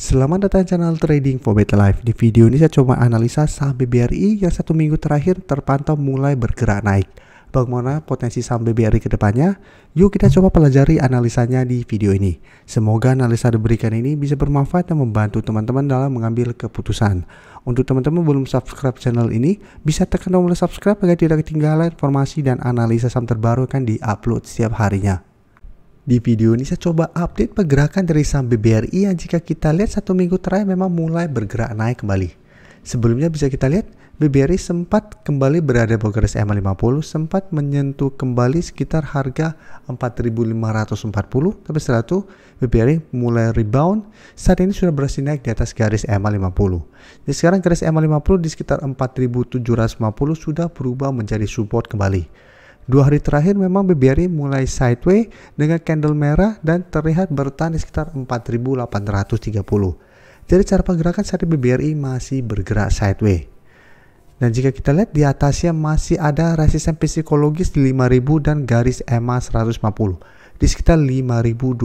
Selamat datang di channel Trading for Better Life. Di video ini saya coba analisa saham BBRI yang satu minggu terakhir terpantau mulai bergerak naik. Bagaimana potensi saham BBRI ke depannya? Yuk kita coba pelajari analisanya di video ini. Semoga analisa diberikan ini bisa bermanfaat dan membantu teman-teman dalam mengambil keputusan. Untuk teman-teman belum subscribe channel ini, bisa tekan tombol subscribe agar tidak ketinggalan informasi dan analisa saham terbaru akan di-upload setiap harinya. Di video ini saya coba update pergerakan dari saham BBRI yang jika kita lihat satu minggu terakhir memang mulai bergerak naik kembali. Sebelumnya bisa kita lihat BBRI sempat kembali berada di bawah garis EMA 50, sempat menyentuh kembali sekitar harga 4.540, tapi setelah itu BBRI mulai rebound. Saat ini sudah berhasil naik di atas garis EMA 50. Jadi sekarang garis EMA 50 di sekitar 4.750 sudah berubah menjadi support kembali. 2 hari terakhir memang BBRI mulai sideways dengan candle merah dan terlihat bertahan di sekitar 4.830. Jadi cara pergerakan saat ini BBRI masih bergerak sideways. Dan jika kita lihat di atasnya masih ada resisten psikologis di 5.000 dan garis EMA 150 di sekitar 5.025.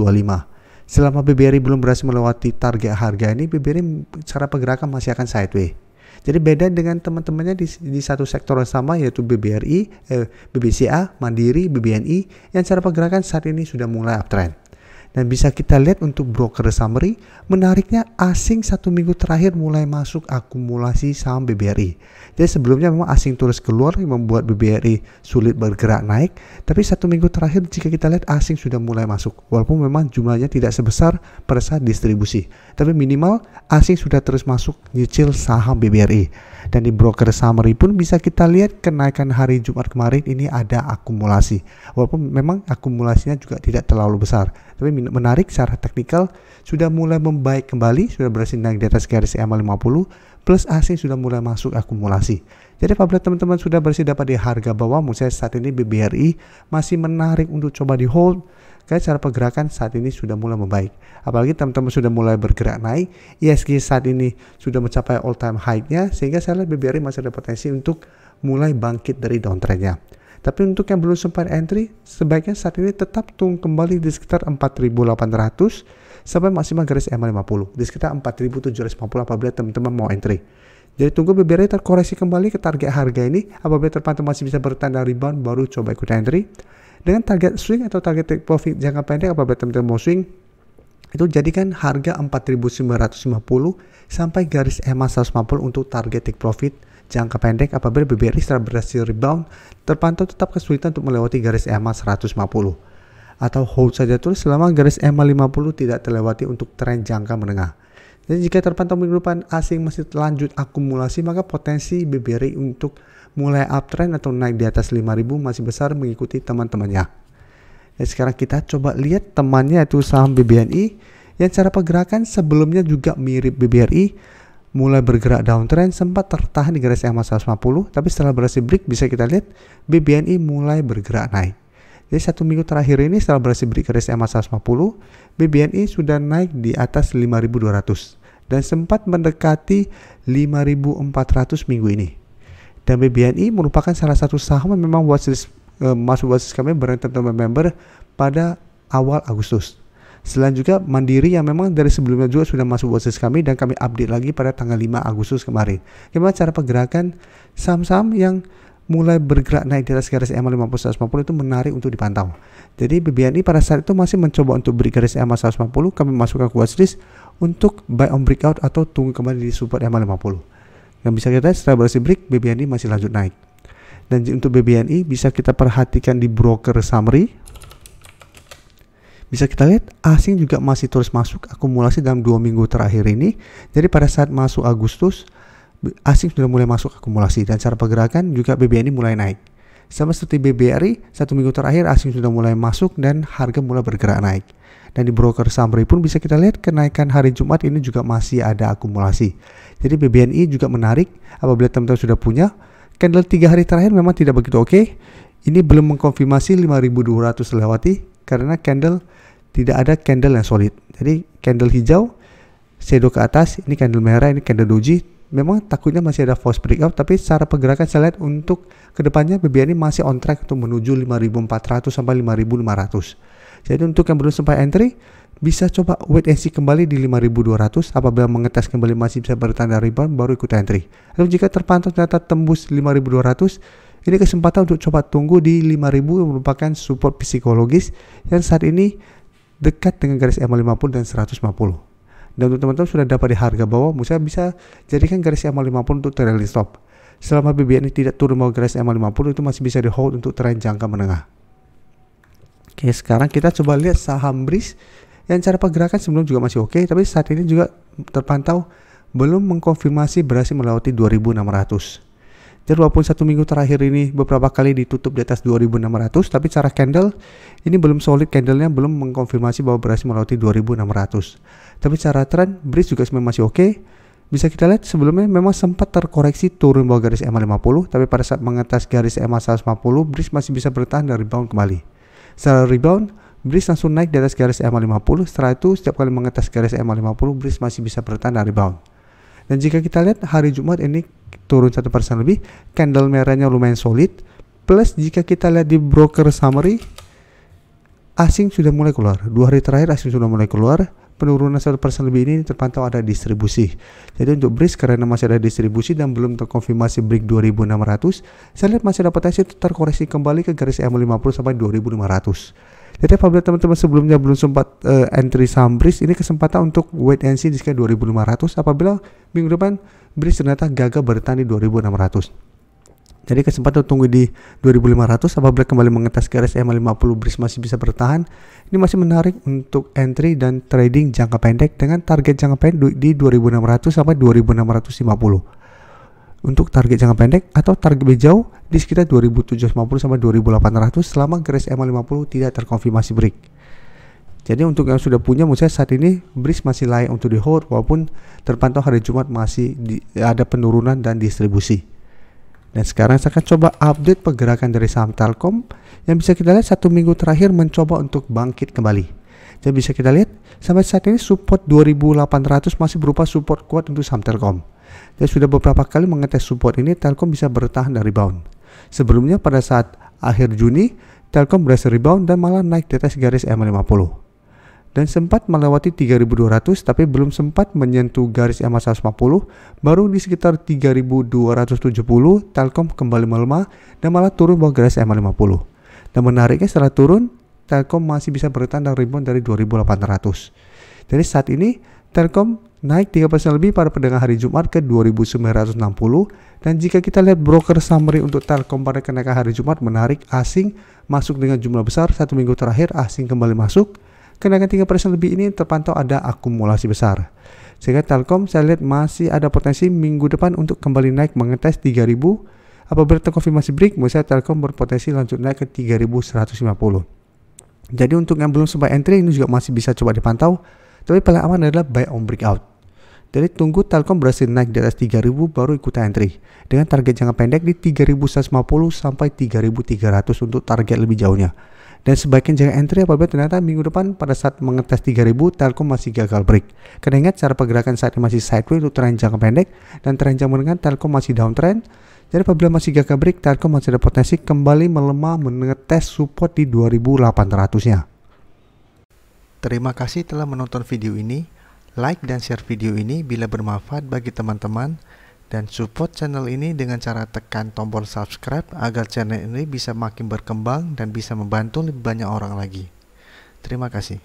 Selama BBRI belum berhasil melewati target harga ini, BBRI cara pergerakan masih akan sideways. Jadi beda dengan teman-temannya di satu sektor yang sama, yaitu BBRI, BBCA, Mandiri, BBNI yang cara pergerakan saat ini sudah mulai uptrend. Dan bisa kita lihat untuk broker summary, menariknya asing satu minggu terakhir mulai masuk akumulasi saham BBRI. Jadi sebelumnya memang asing terus keluar yang membuat BBRI sulit bergerak naik, tapi satu minggu terakhir jika kita lihat asing sudah mulai masuk. Walaupun memang jumlahnya tidak sebesar pada saat distribusi, tapi minimal asing sudah terus masuk nyicil saham BBRI. Dan di broker summary pun bisa kita lihat kenaikan hari Jumat kemarin ini ada akumulasi. Walaupun memang akumulasinya juga tidak terlalu besar, tapi menarik secara teknikal sudah mulai membaik kembali, sudah berhasil naik di atas garis EMA 50 plus asing sudah mulai masuk akumulasi. Jadi apabila teman-teman sudah berhasil dapat di harga bawah, menurut saya saat ini BBRI masih menarik untuk coba di hold. Karena cara pergerakan saat ini sudah mulai membaik. Apalagi teman-teman sudah mulai bergerak naik, ISG saat ini sudah mencapai all time high-nya, sehingga saya lihat BBRI masih ada potensi untuk mulai bangkit dari downtrend-nya. Tapi untuk yang belum sempat entry, sebaiknya saat ini tetap tunggu kembali di sekitar 4.800 sampai maksimal garis EMA 50 di sekitar 4.750 apabila teman-teman mau entry. Jadi tunggu BBRI terkoreksi kembali ke target harga ini. Apabila terpantau masih bisa bertahan dan rebound, baru coba ikut entry. Dengan target swing atau target take profit jangka pendek, apabila teman-teman mau swing, itu jadikan harga 4.950 sampai garis EMA 150 untuk target take profit jangka pendek. Apabila BBRI setelah berhasil rebound, terpantau tetap kesulitan untuk melewati garis EMA 150. Atau hold saja terus selama garis EMA 50 tidak terlewati untuk tren jangka menengah. Jadi jika terpantau minggu depan asing masih lanjut akumulasi, maka potensi BBRI untuk mulai uptrend atau naik di atas 5.000 masih besar mengikuti teman-temannya. Dan sekarang kita coba lihat temannya yaitu saham BBNI yang cara pergerakan sebelumnya juga mirip BBRI, mulai bergerak downtrend, sempat tertahan di garis EMA 150, tapi setelah berhasil break bisa kita lihat BBNI mulai bergerak naik. Jadi satu minggu terakhir ini setelah berhasil break garis EMA 150, BBNI sudah naik di atas 5.200 dan sempat mendekati 5.400 minggu ini. Dan BBNI merupakan salah satu saham yang memang masuk watchlist kami teman-teman member pada awal Agustus. Selain juga Mandiri yang memang dari sebelumnya juga sudah masuk watchlist kami dan kami update lagi pada tanggal 5 Agustus kemarin. Gimana cara pergerakan saham-saham yang mulai bergerak naik di atas garis EMA 50 150 itu menarik untuk dipantau. Jadi BBNI pada saat itu masih mencoba untuk break garis EMA 150, kami masukkan ke watchlist untuk buy on breakout atau tunggu kembali di support EMA 50. Yang bisa kita lihat setelah berhasil break, BBNI masih lanjut naik. Dan untuk BBNI bisa kita perhatikan di broker summary. Bisa kita lihat asing juga masih terus masuk akumulasi dalam 2 minggu terakhir ini. Jadi pada saat masuk Agustus, asing sudah mulai masuk akumulasi dan cara pergerakan juga BBNI mulai naik. Sama seperti BBRI, satu minggu terakhir asing sudah mulai masuk dan harga mulai bergerak naik. Dan di broker summary pun bisa kita lihat kenaikan hari Jumat ini juga masih ada akumulasi. Jadi BBNI juga menarik apabila teman-teman sudah punya. Candle 3 hari terakhir memang tidak begitu oke. Ini belum mengkonfirmasi 5.200 lewati karena candle tidak ada candle yang solid. Jadi candle hijau, shadow ke atas, ini candle merah, ini candle doji. Memang takutnya masih ada false breakout, tapi secara pergerakan saya lihat untuk kedepannya BBNI masih on track untuk menuju 5.400 sampai 5.500. Jadi untuk yang belum sempat entry, bisa coba wait and see kembali di 5200. Apabila mengetes kembali masih bisa bertanda rebound, baru ikut entry. Lalu jika terpantau ternyata tembus 5200, ini kesempatan untuk coba tunggu di 5000 yang merupakan support psikologis yang saat ini dekat dengan garis EMA 50 dan 150. Dan untuk teman-teman sudah dapat di harga bawah, misalnya bisa jadikan garis EMA 50 untuk trailing stop. Selama BBR ini tidak turun bawah garis EMA 50, itu masih bisa di hold untuk tren jangka menengah. Oke, sekarang kita coba lihat saham BRIS yang cara pergerakan sebelum juga masih oke, tapi saat ini juga terpantau belum mengkonfirmasi berhasil melewati 2600. Jadi walaupun satu minggu terakhir ini beberapa kali ditutup di atas 2600, tapi cara candle ini belum solid, candlenya belum mengkonfirmasi bahwa berhasil melewati 2600. Tapi cara trend BRIS juga sebenarnya masih oke. Bisa kita lihat sebelumnya memang sempat terkoreksi turun bawah garis EMA 50, tapi pada saat mengetas garis EMA 150, BRIS masih bisa bertahan dan rebound kembali. Setelah rebound, BRIS langsung naik di atas garis EMA 50. Setelah itu setiap kali mengetas garis EMA 50, BRIS masih bisa bertahan dan rebound. Dan jika kita lihat hari Jumat ini turun 1% lebih, candle merahnya lumayan solid. Plus jika kita lihat di broker summary, asing sudah mulai keluar. 2 hari terakhir asing sudah mulai keluar. Penurunan 1% lebih ini terpantau ada distribusi. Jadi untuk BRIS karena masih ada distribusi dan belum terkonfirmasi break 2600, saya lihat masih ada potensi terkoreksi kembali ke garis EMA 50 sampai 2500. Jadi apabila teman-teman sebelumnya belum sempat entry saham BRIS, ini kesempatan untuk wait and see di sekitar 2500. Apabila minggu depan BRIS ternyata gagal bertahan di 2600. Jadi kesempatan tunggu di 2500. Apabila kembali mengetas garis EMA 50, BRIS masih bisa bertahan. Ini masih menarik untuk entry dan trading jangka pendek dengan target jangka pendek di 2600 sampai 2650. Untuk target jangka pendek atau target lebih jauh di sekitar 2750 sampai 2800 selama garis EMA 50 tidak terkonfirmasi break. Jadi untuk yang sudah punya, menurut saya saat ini BRIS masih layak untuk di hold walaupun terpantau hari Jumat masih ada penurunan dan distribusi. Dan sekarang saya akan coba update pergerakan dari saham Telkom yang bisa kita lihat satu minggu terakhir mencoba untuk bangkit kembali. Jadi bisa kita lihat sampai saat ini support 2800 masih berupa support kuat untuk saham Telkom. Dan sudah beberapa kali mengetes support ini, Telkom bisa bertahan dan rebound. Sebelumnya pada saat akhir Juni, Telkom berhasil rebound dan malah naik di atas garis EMA 50. Dan sempat melewati 3200 tapi belum sempat menyentuh garis EMA 150. Baru di sekitar 3270 Telkom kembali melemah dan malah turun bawah garis EMA 50. Dan menariknya setelah turun, Telkom masih bisa bertahan dan rebound dari 2800. Jadi saat ini Telkom naik 3% lebih pada perdagangan hari Jumat ke 2960. Dan jika kita lihat broker summary untuk Telkom pada kenaikan hari Jumat, menarik, asing masuk dengan jumlah besar. Satu minggu terakhir asing kembali masuk. Kenaikan 3% lebih ini terpantau ada akumulasi besar. Sehingga Telkom saya lihat masih ada potensi minggu depan untuk kembali naik mengetes 3000. Apabila terkonfirmasi break, menurut saya Telkom berpotensi lanjut naik ke 3150. Jadi untuk yang belum sempat entry ini juga masih bisa coba dipantau. Tapi paling aman adalah buy on breakout. Jadi tunggu Telkom berhasil naik di atas 3000 baru ikut entry. Dengan target jangka pendek di 3150 sampai 3300 untuk target lebih jauhnya. Dan sebaiknya jangan entry apabila ternyata minggu depan pada saat mengetes 3000 Telkom masih gagal break. Karena ingat cara pergerakan saat ini masih sideways untuk tren jangka pendek dan tren jangka menengah Telkom masih downtrend. Jadi apabila masih gagal break, Telkom masih ada potensi kembali melemah mengetes support di 2800-nya. Terima kasih telah menonton video ini. Like dan share video ini bila bermanfaat bagi teman-teman. Dan support channel ini dengan cara tekan tombol subscribe agar channel ini bisa makin berkembang dan bisa membantu lebih banyak orang lagi. Terima kasih.